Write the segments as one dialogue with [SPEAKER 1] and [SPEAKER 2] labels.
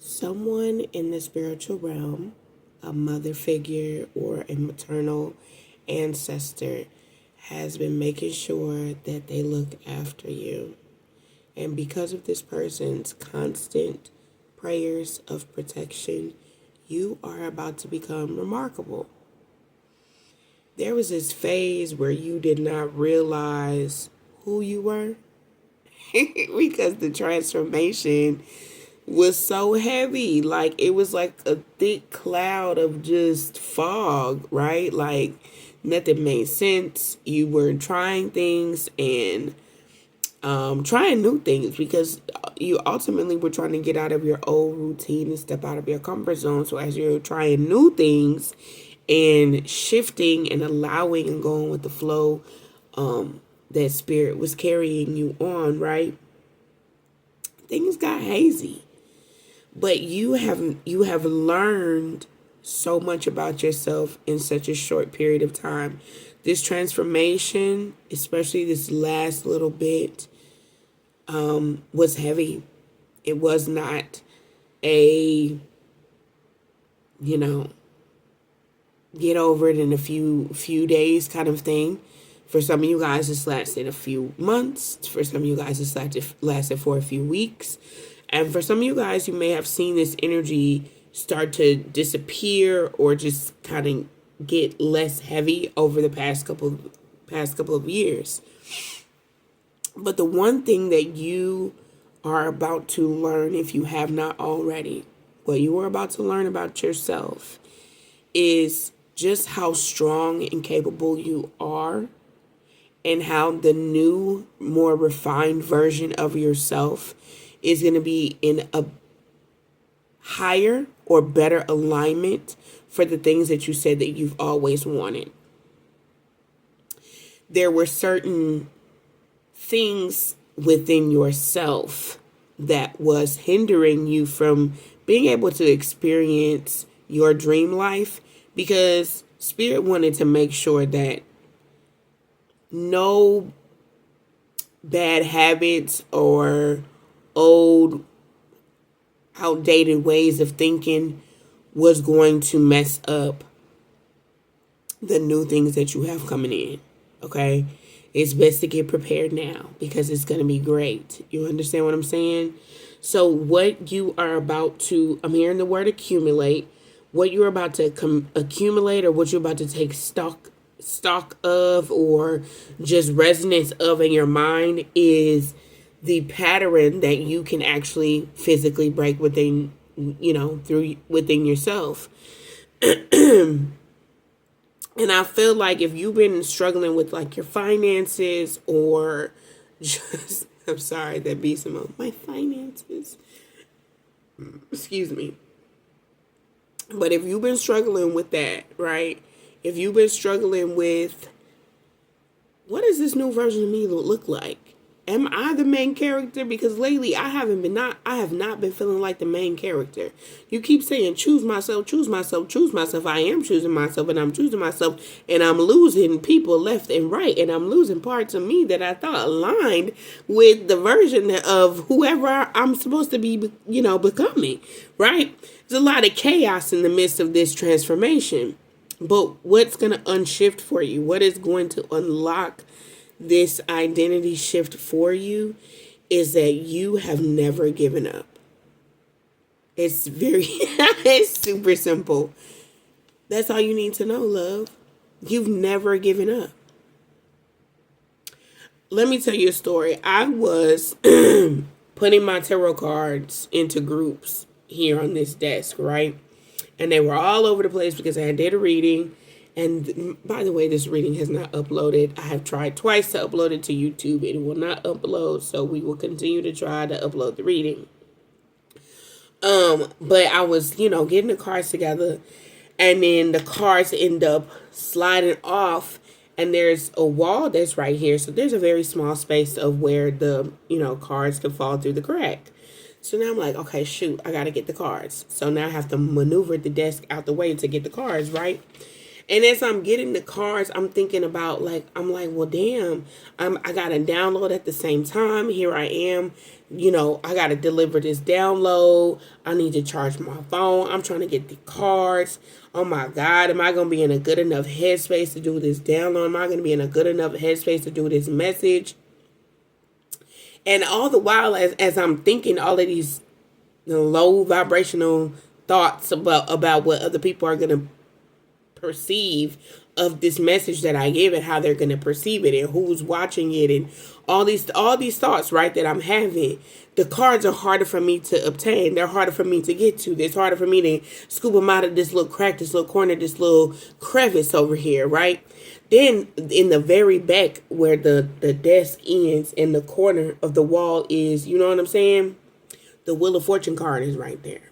[SPEAKER 1] Someone in the spiritual realm, a mother figure or a maternal ancestor, has been making sure that they look after you. And because of this person's constant prayers of protection, you are about to become remarkable. There was this phase where you did not realize who you were because the transformation was so heavy. Like, it was like a thick cloud of just fog, right? Like, nothing made sense. You were trying things and trying new things because you ultimately were trying to get out of your old routine and step out of your comfort zone. So as you're trying new things and shifting and allowing and going with the flow, that spirit was carrying you on, right? Things got hazy. But you have learned so much about yourself in such a short period of time. This transformation, especially this last little bit, was heavy. It was not a, get over it in a few days kind of thing. For some of you guys, it's lasted a few months. For some of you guys, it's lasted for a few weeks. And for some of you guys, you may have seen this energy start to disappear or just kind of get less heavy over the past couple of years. But the one thing that you are about to learn, if you have not already, what you are about to learn about yourself is just how strong and capable you are, and how the new, more refined version of yourself is going to be in a higher or better alignment for the things that you said that you've always wanted. There were certain things within yourself that was hindering you from being able to experience your dream life, because Spirit wanted to make sure that no bad habits or old outdated ways of thinking was going to mess up the new things that you have coming in. Okay, it's best to get prepared now because it's going to be great. You understand what I'm saying? So what you are about to, I'm hearing the word accumulate, what you're about to accumulate, or what you're about to take stock of, or just resonance of in your mind, is the pattern that you can actually physically break within, within yourself. And I feel like if you've been struggling with like your finances, or just, I'm sorry, that be some of my finances. Excuse me. But if you've been struggling with that, right? If you've been struggling with, what does this new version of me look like? Am I the main character? Because lately I have not been feeling like the main character. You keep saying, choose myself, choose myself, choose myself. I am choosing myself, and I'm choosing myself, and I'm losing people left and right, and I'm losing parts of me that I thought aligned with the version of whoever I'm supposed to be, becoming, right? There's a lot of chaos in the midst of this transformation. But what's going to unshift for you? What is going to unlock this identity shift for you is that you have never given up. It's it's super simple. That's all you need to know, love. You've never given up. Let me tell you a story. I was putting my tarot cards into groups here on this desk, right? And they were all over the place because I did a reading. And by the way, this reading has not uploaded. I have tried twice to upload it to YouTube. It will not upload, so we will continue to try to upload the reading. But I was, getting the cards together, and then the cards end up sliding off, and there's a wall that's right here. So there's a very small space of where the, cards can fall through the crack. So now I'm like, okay, shoot, I got to get the cards. So now I have to maneuver the desk out the way to get the cards, right? And as I'm getting the cards, I'm thinking about well, damn, I got to download at the same time. Here I am, I got to deliver this download. I need to charge my phone. I'm trying to get the cards. Oh my God, am I going to be in a good enough headspace to do this download? Am I going to be in a good enough headspace to do this message? And all the while, as I'm thinking all of these low vibrational thoughts about what other people are going to perceive of this message that I give and how they're going to perceive it and who's watching it and all these thoughts, right, that I'm having. The cards are harder for me to obtain. They're harder for me to get to. It's harder for me to scoop them out of this little crack, this little corner, this little crevice over here, right? Then in the very back where the desk ends, in the corner of the wall is, you know what I'm saying? The Wheel of Fortune card is right there.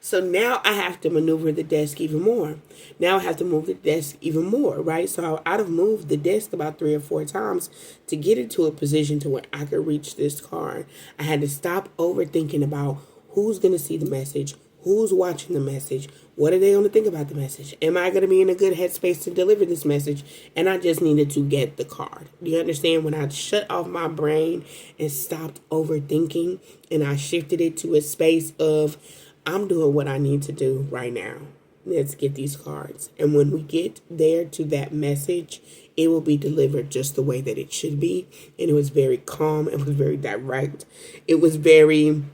[SPEAKER 1] So now I have to maneuver the desk even more. Now I have to move the desk even more, right? So I'd have moved the desk about 3 or 4 times to get into a position to where I could reach this card. I had to stop overthinking about who's going to see the message, who's watching the message, what are they going to think about the message? Am I going to be in a good headspace to deliver this message? And I just needed to get the card. Do you understand? When I shut off my brain and stopped overthinking and I shifted it to a space of, I'm doing what I need to do right now. Let's get these cards. And when we get there to that message, it will be delivered just the way that it should be. And it was very calm. It was very direct. It was very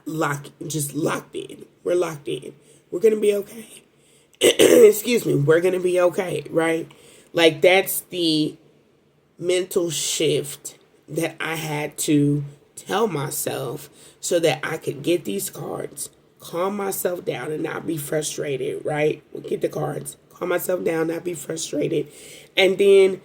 [SPEAKER 1] locked in. We're locked in. We're going to be okay. Excuse me. We're going to be okay, right? Like, that's the mental shift that I had to tell myself so that I could get these cards, calm myself down and not be frustrated, right? Get the cards, calm myself down, not be frustrated, and then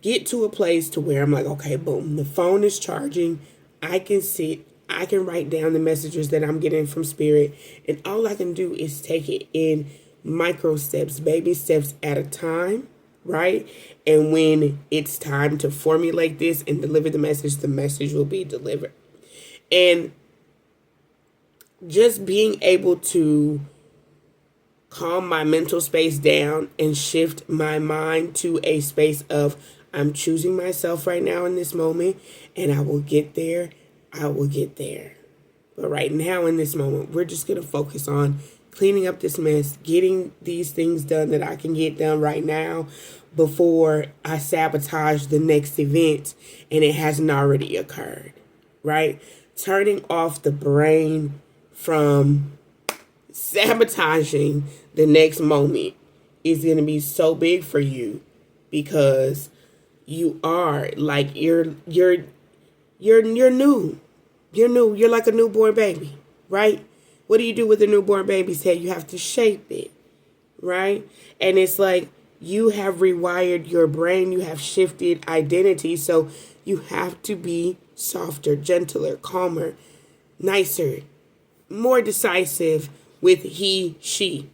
[SPEAKER 1] get to a place to where I'm like, okay, boom, the phone is charging. I can sit, I can write down the messages that I'm getting from Spirit, and all I can do is take it in micro steps, baby steps at a time, right? And when it's time to formulate this and deliver the message will be delivered. And just being able to calm my mental space down and shift my mind to a space of, I'm choosing myself right now in this moment, and I will get there. I will get there. But right now in this moment, we're just going to focus on cleaning up this mess, getting these things done that I can get done right now before I sabotage the next event and it hasn't already occurred, right? Turning off the brain from sabotaging the next moment is going to be so big for you, because you are like, you're new. You're like a newborn baby, right? What do you do with a newborn baby's head? You have to shape it, right? And it's like you have rewired your brain. You have shifted identity. So you have to be softer, gentler, calmer, nicer, more decisive with he, she,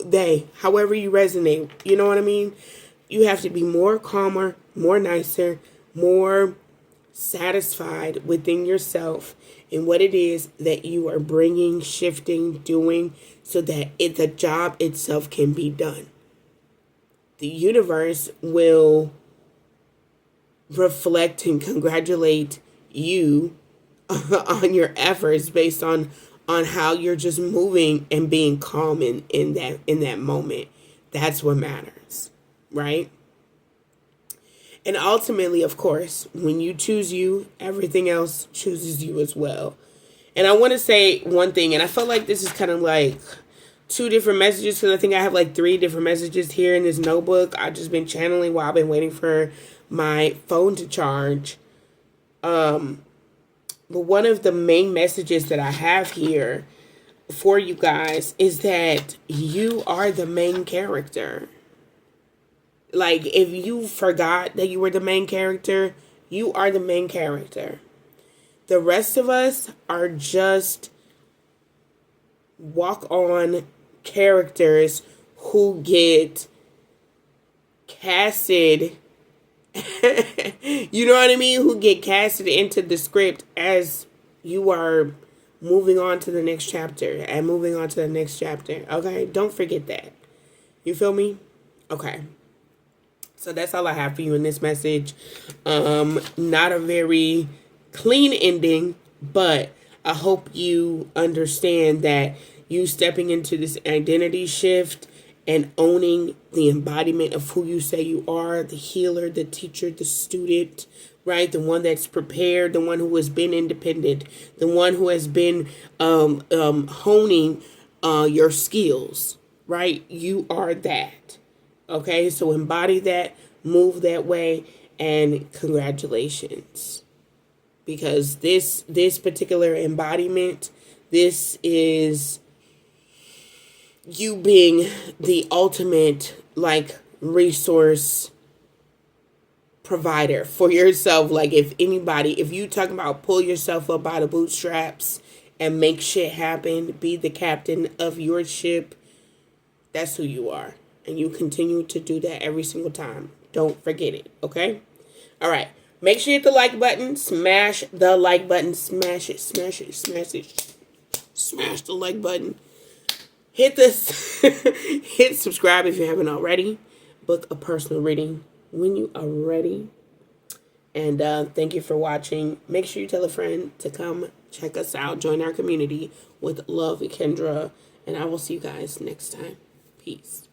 [SPEAKER 1] they, however you resonate. You know what I mean? You have to be more calmer, more nicer, more satisfied within yourself in what it is that you are bringing, shifting, doing, so that the job itself can be done. The universe will reflect and congratulate you on your efforts based on how you're just moving and being calm in that moment. That's what matters, right? And ultimately, of course, when you choose you, everything else chooses you as well. And I want to say one thing, and I felt like this is kind of like 2 different messages, because I think I have like 3 different messages here in this notebook. I've just been channeling while I've been waiting for my phone to charge. But one of the main messages that I have here for you guys is that you are the main character. Like, if you forgot that you were the main character, you are the main character. The rest of us are just walk-on characters who get casted, you know what I mean? Who get casted into the script as you are moving on to the next chapter and moving on to the next chapter. Okay, don't forget that. You feel me? Okay. So that's all I have for you in this message. Not a very clean ending, but I hope you understand that you stepping into this identity shift and owning the embodiment of who you say you are, the healer, the teacher, the student, right? The one that's prepared, the one who has been independent, the one who has been honing your skills, right? You are that. Okay, so embody that, move that way, and congratulations. Because this particular embodiment, this is you being the ultimate like resource provider for yourself. Like if you talking about pull yourself up by the bootstraps and make shit happen, be the captain of your ship, that's who you are. And you continue to do that every single time. Don't forget it, okay? All right. Make sure you hit the like button. Smash the like button. Smash it, smash it, smash it. Smash the like button. Hit this. Hit subscribe if you haven't already. Book a personal reading when you are ready. And thank you for watching. Make sure you tell a friend to come check us out. Join our community with Love Kendra. And I will see you guys next time. Peace.